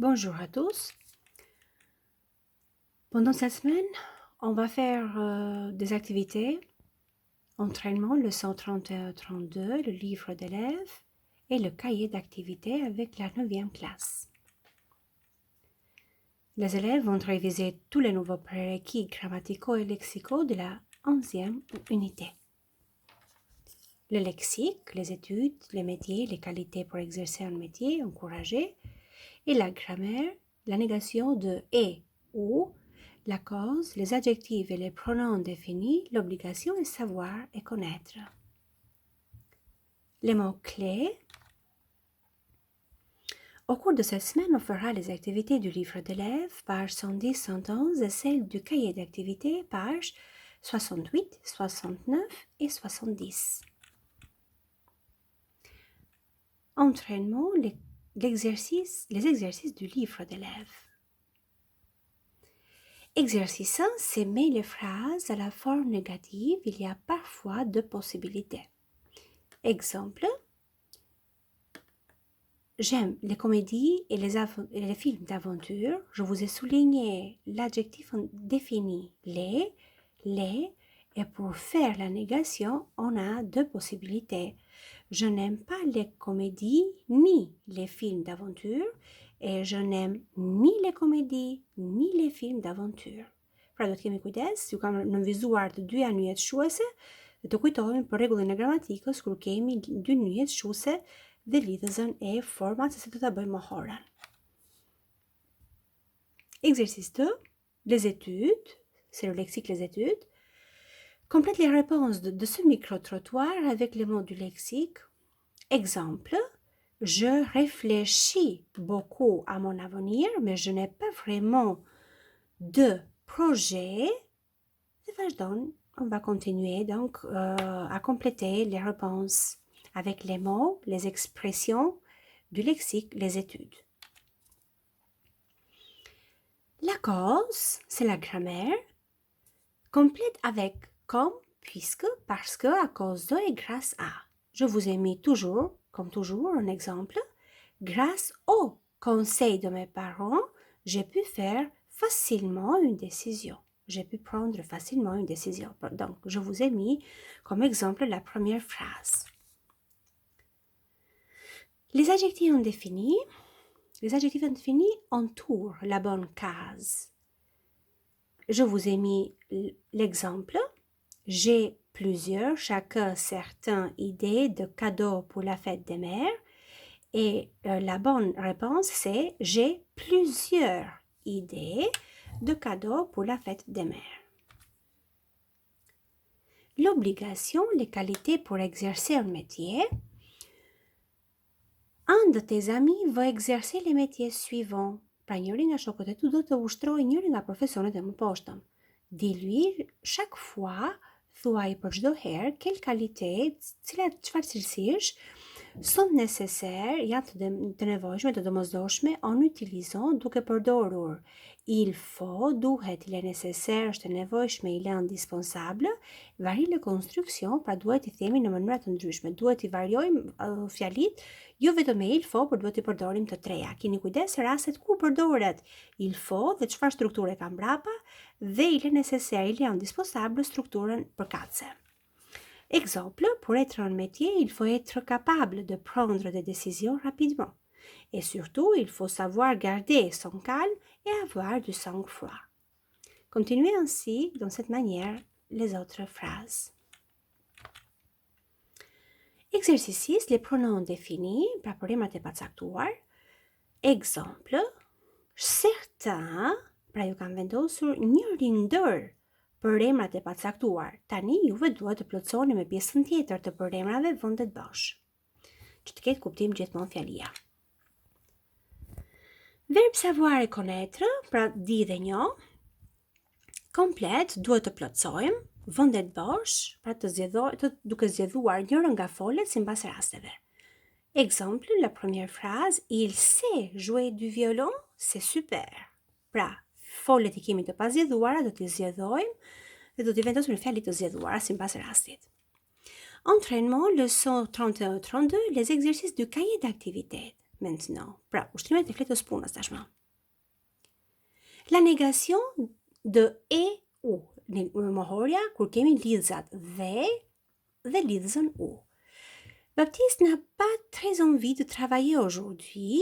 Bonjour à tous. Pendant cette semaine, on va faire des activités, entraînement, leçon 31-32, le livre d'élèves et le cahier d'activités avec la 9e classe. Les élèves vont réviser tous les nouveaux prérequis grammaticaux et lexicaux de la 11e unité. Le lexique, les études, les métiers, les qualités pour exercer un métier, encourager, et la grammaire, la négation de et ou, la cause, les adjectifs et les pronoms définis, l'obligation est savoir et connaître. Les mots-clés. Au cours de cette semaine, on fera les activités du livre d'élèves, pages 110, 111, et celles du cahier d'activités, pages 68, 69 et 70. Entraînement, les exercices du livre d'élèves. Exercice 1, s'aimer les phrases à la forme négative, il y a parfois deux possibilités. Exemple, j'aime les comédies et les films d'aventure. Je vous ai souligné l'adjectif défini les, et pour faire la négation, on a deux possibilités. Je n'aime pas les comédies ni les films d'aventure et je n'aime ni les comédies ni les films d'aventure. Pra do të kemi kujdes, ju kam nënvizuar të dyja nyjet shuese dhe të kujtohemi për rregullin e gramatikës kur kemi dy nyjet shuese dhe lidhëzën e format se do ta bëjmë mohorën. Exercice 2, les études, c'est le lexique les études. Complète les réponses de ce micro-trottoir avec les mots du lexique. Exemple, je réfléchis beaucoup à mon avenir, mais je n'ai pas vraiment de projet. On va continuer donc à compléter les réponses avec les mots, les expressions du lexique, les études. La cause, c'est la grammaire. Complète avec comme, puisque, parce que, à cause de et grâce à. Je vous ai mis toujours, comme toujours, un exemple. Grâce au conseil de mes parents, j'ai pu faire facilement une décision. J'ai pu prendre facilement une décision. Donc, je vous ai mis comme exemple la première phrase. Les adjectifs indéfinis entourent la bonne case. Je vous ai mis l'exemple. J'ai plusieurs, chacun certaines idées de cadeaux pour la fête des mères. Et la bonne réponse, c'est j'ai plusieurs idées de cadeaux pour la fête des mères. L'obligation, les qualités pour exercer un métier. Un de tes amis va exercer les métiers suivants. Pra njëri nga shokët e tu do të ushtrojë njëri nga profesionet e mëposhtëm. Dis-lui chaque fois, thuaj për çdo herë, quelle qualité, çfarë cilësish sont nécessaires, janë të nevojshme, të domosdoshme, en utilisant duke përdorur il faut, duhet, il est nécessaire, është e nevojshme, il est indispensable, varie le construction, pra duhet i themi në mënyra të ndryshme, duhet i variojmë fjalit, jo vetëm me il faut, por duhet i përdorim të treja. Keni kujdes rastet ku përdoret il faut dhe çfarë strukture ka mbrapa dhe il est nécessaire, il est indispensable strukturën përkatëse. Exemple, pour être un métier, il faut être capable de prendre des décisions rapidement. Et surtout, il faut savoir garder son calme et avoir du sang-froid. Continuez ainsi, dans cette manière, les autres phrases. Exercice 6, les pronoms définis, pra përimat e pacaktuar. Exemple, certains, pra ju kam vendosur njëri ndër përemrat e pacaktuar. Tani juve duhet të plotësoni me pjesën tjetër të përemrave vendet bosh, që të ketë kuptim gjithmonë fjalia. Verb savoir et connaître, pra di dhe njo. Komplet duhet të plotësojmë, vendet bosh, pra duke zgjedhuar njërën nga folet sipas rasteve. Exemple, la première phrase, il sait jouer du violon, c'est super. Pra, folet I kemi të pazgjedhuara, do t'i zgjedhojmë dhe do t'i vendosur në fjalit të zgjedhuara sipas rastit. Entraînement, leçon 31-32, les exercices du cahier d'activité. maintenant. Pra, ushtrimet e fletës punës tashmë. La négation de e u. Mohorja kur kemi lidhzat dhe lidhzën u. Baptiste n'a pas très envie de travailler aujourd'hui.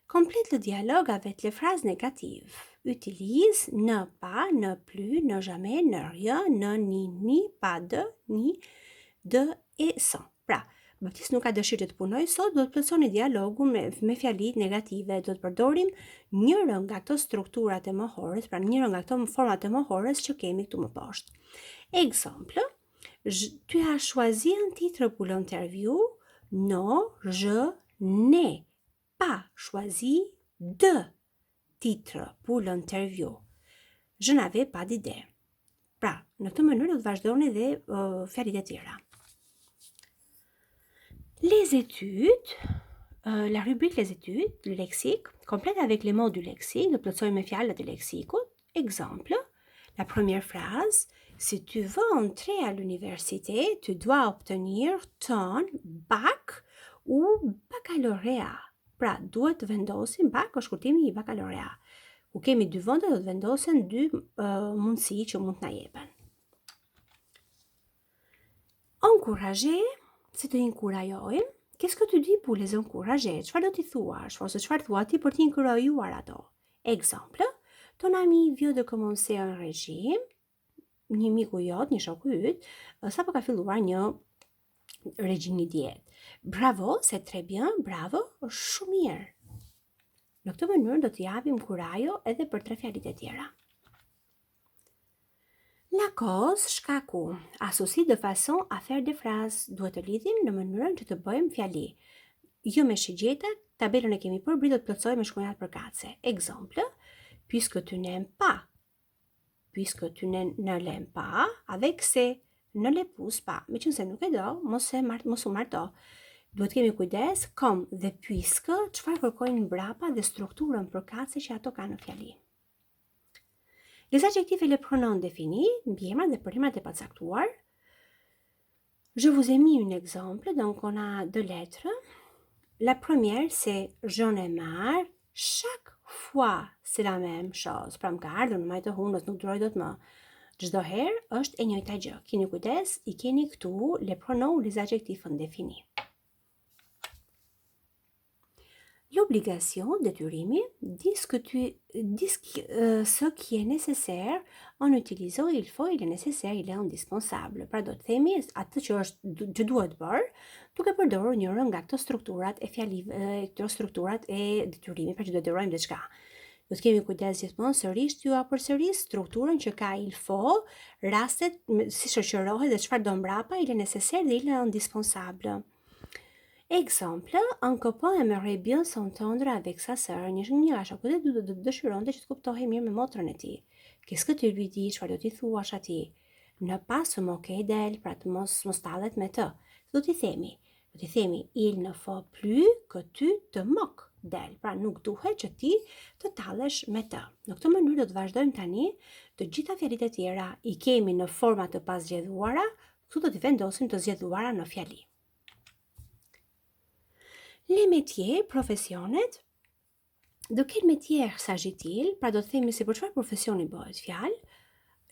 Complète le dialogue avec les phrases négatives. Utilise ne pas, ne plus, ne jamais, ne rien, ne ni, pas de e sans. Pra, Baptiste nuk ka dëshirë të punoj sot, do të plotësoni dialogun me fjalit negative, do të përdorim njërën nga këto strukturat e mohores, pra njërën nga këto format e mohores që kemi këtu më poshtë. Exemple, tu as choisi un titre pour l'interview? Non, je n'ai pas choisi de titre pour l'interview. Je n'avais pas d'idée. Pra, në këtë mënyrë do të vazhdoni dhe fjalit e tjera. Les études, la rubrique les études, le lexique, complète avec les mots du lexique, de plotësoj me fjalët e leksikut. Exemple, la première phrase, si tu veux entrer à l'université, tu dois obtenir ton bac ou baccalauréat. Pra, duhet të vendosim bac është shkurtimi i baccalauréat. Ku kemi dy vende, do të vendosen dy mundësi që mund të na jepen. Encourager, si të inkurajojmë, qu'est-ce que tu dis pour les encourager? Çfarë do t'i thuash, ose çfarë thua ti për t'i inkurajuar ato? Exemple, ton ami vient de commencer un régime, një miku jot, një shoku yt, sapo ka filluar një regjim, një dietë. Bravo, c'est très bien, bravo, është shumë mirë. Në këtë mënyrë do t'i japim kurajo edhe për tre fjalit e tjera. La cause, shkaku, associe de façon à faire des phrases. Duhet të lidhim në mënyrën që të bëjmë fjali. Jo me shigjeta, tabelën e kemi përbërë, do të plotësojmë me shkronjat përkatëse. Exemple, puisque tu n'aimes pas. Puisque tu ne l'aimes pas, avec c'est, ne l'épouse pas. Meqense nuk e do, mos u marto. Duhet kemi kujdes, comme dhe puisque, çfarë kërkojnë mbrapa dhe strukturën përkatëse që ato kanë në fjali. Les adjectifs et les pronoms définis, mbiemrat dhe përimrat e pacaktuar. Je vous ai mis un exemple, donc on a deux lettres. La première, c'est j'en ai marre. Chaque fois, c'est la même chose. Pra më ka ardhur në majtë hundës, nuk duroj dot më. Çdo herë është e njëjta gjë. Keni kujdes, i keni këtu les pronoms ou les adjectifs indéfinis. L'obligation, detyrimi, dis ce qui est nécessaire en utilisant il faut, il est nécessaire, il est indispensable. Pra do të themi atë që duhet bërë, duke përdorur njërën nga këto strukturat e fjalive, këto strukturat e detyrimit, pra që do të detyrojmë diçka. Do të kemi kujdes gjithmonë sërish t'ju përsëris strukturën që ka il faut, rastet si shoqërohet dhe çfarë do mbrapa, il est nécessaire dhe il est indispensable. Exemple, un copain aimerait bien s'entendre avec sa sœur. Një nga shokët e dy do dëshironte që të kuptohej mirë me motrën e tij. Qu'est-ce que tu lui dis? Çfarë do t'i thuash atij? Ne pas se moquer d'elle, pra të mos tallet me të. Do t'i themi, il ne faut plus que tu te moques d'elle. Pra nuk duhet që ti të tallesh me të. Në këtë mënyrë do të vazhdojmë tani të gjitha fjalit e tjera i kemi në forma të pazgjedhuara, këtu do t'i vendosim të zgjedhuara në fjali. Les métiers, professionet. De quel métier s'agit-il? Pra do të themi se për çfarë profesioni bëhet fjalë.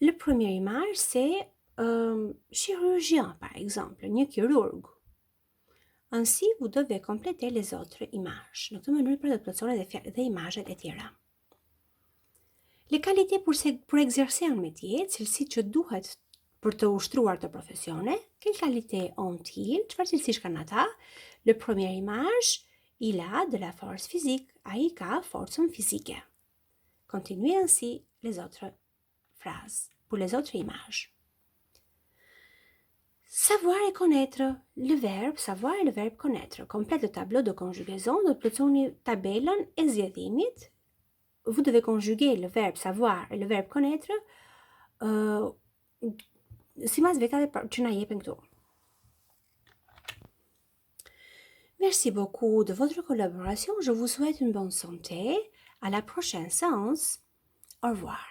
Le premier image, c'est chirurgien, par exemple, një kirurg. Ainsi, vous devez compléter les autres images. Në këtë mënyrë pra do të plotësoni dhe imazhet e tjera. Les qualités pour exercer un métier, cilësitë që duhet për të ushtruar të profesione. Quelle qualité ont-ils? Çfarë cilësish kanë ata? Le premier image, il a de la force physique. Ai ka forcën fizike. Continuez ainsi les autres phrases pour les autres images. Savoir et connaître. Le verbe savoir et le verbe connaître. Complète le tableau de conjugaison. Do të plotësoni tabelën e zgjedhimit. Vous devez conjuguer le verbe savoir et le verbe connaître sipas vektave që na jepen këtu. Merci beaucoup de votre collaboration. Je vous souhaite une bonne santé. À la prochaine séance. Au revoir.